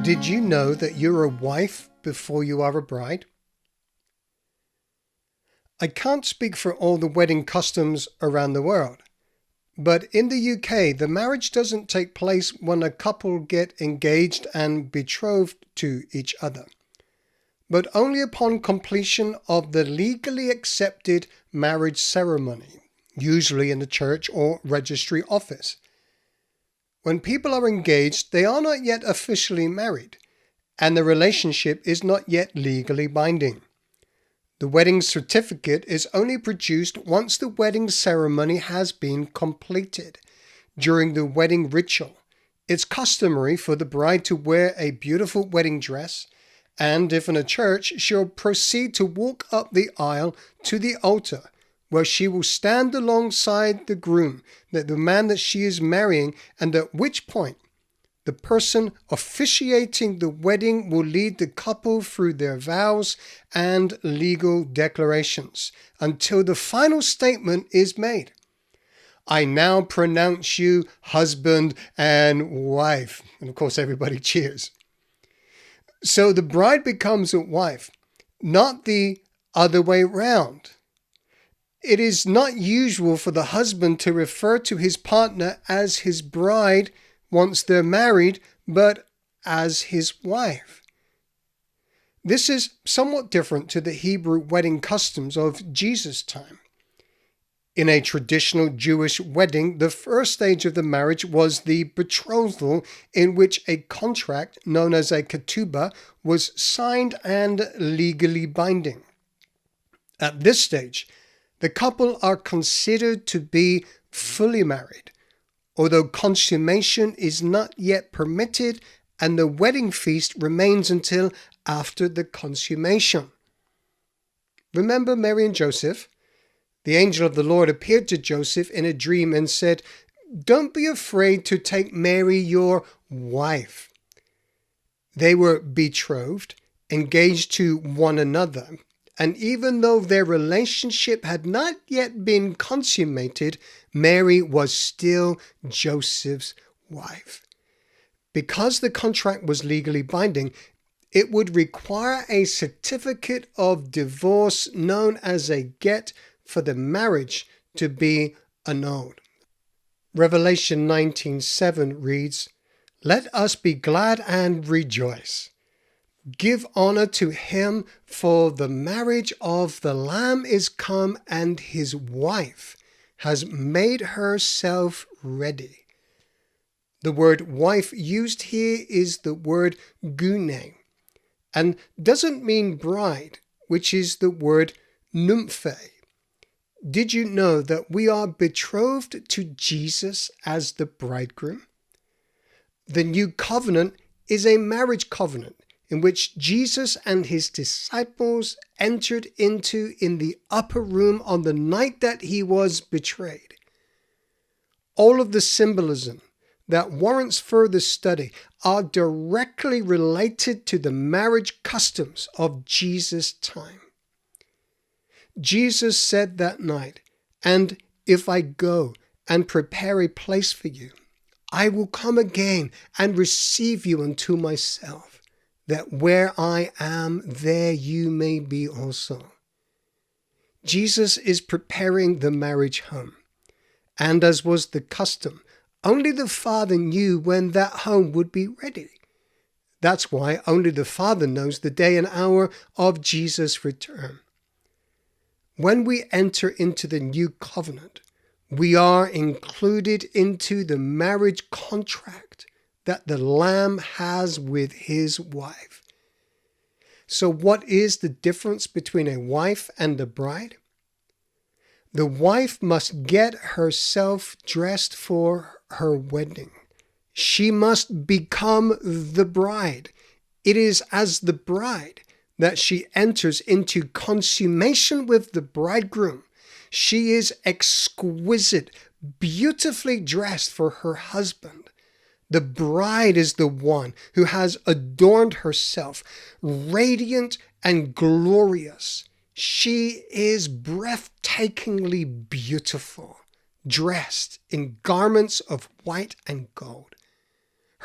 Did you know that you're a wife before you are a bride? I can't speak for all the wedding customs around the world, but in the UK, the marriage doesn't take place when a couple get engaged and betrothed to each other, but only upon completion of the legally accepted marriage ceremony, usually in the church or registry office. When people are engaged, they are not yet officially married, and the relationship is not yet legally binding. The wedding certificate is only produced once the wedding ceremony has been completed. During the wedding ritual, it's customary for the bride to wear a beautiful wedding dress, and if in a church, she'll proceed to walk up the aisle to the altar, where she will stand alongside the groom, the man that she is marrying, and at which point the person officiating the wedding will lead the couple through their vows and legal declarations until the final statement is made. I now pronounce you husband and wife. And of course, everybody cheers. So the bride becomes a wife, not the other way round. It is not usual for the husband to refer to his partner as his bride once they're married, but as his wife. This is somewhat different to the Hebrew wedding customs of Jesus' time. In a traditional Jewish wedding, the first stage of the marriage was the betrothal, in which a contract known as a ketubah was signed and legally binding. At this stage, the couple are considered to be fully married, although consummation is not yet permitted and the wedding feast remains until after the consummation. Remember Mary and Joseph? The angel of the Lord appeared to Joseph in a dream and said, "Don't be afraid to take Mary, your wife." They were betrothed, engaged to one another, and even though their relationship had not yet been consummated, Mary was still Joseph's wife. Because the contract was legally binding, it would require a certificate of divorce known as a get for the marriage to be annulled. Revelation 19:7 reads, "Let us be glad and rejoice. Give honor to him, for the marriage of the Lamb is come, and his wife has made herself ready." The word wife used here is the word gune, and doesn't mean bride, which is the word nymphe. Did you know that we are betrothed to Jesus as the bridegroom? The new covenant is a marriage covenant in which Jesus and his disciples entered into in the upper room on the night that he was betrayed. All of the symbolism that warrants further study are directly related to the marriage customs of Jesus' time. Jesus said that night, "And if I go and prepare a place for you, I will come again and receive you unto myself, that where I am, there you may be also." Jesus is preparing the marriage home, and as was the custom, only the Father knew when that home would be ready. That's why only the Father knows the day and hour of Jesus' return. When we enter into the new covenant, we are included into the marriage contract that the Lamb has with his wife. So what is the difference between a wife and a bride? The wife must get herself dressed for her wedding. She must become the bride. It is as the bride that she enters into consummation with the bridegroom. She is exquisite, beautifully dressed for her husband. The bride is the one who has adorned herself, radiant and glorious. She is breathtakingly beautiful, dressed in garments of white and gold.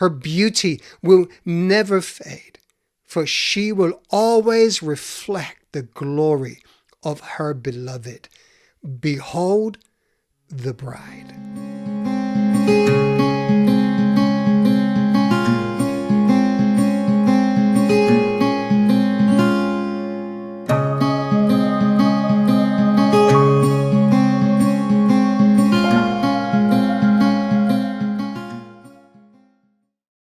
Her beauty will never fade, for she will always reflect the glory of her beloved. Behold the bride.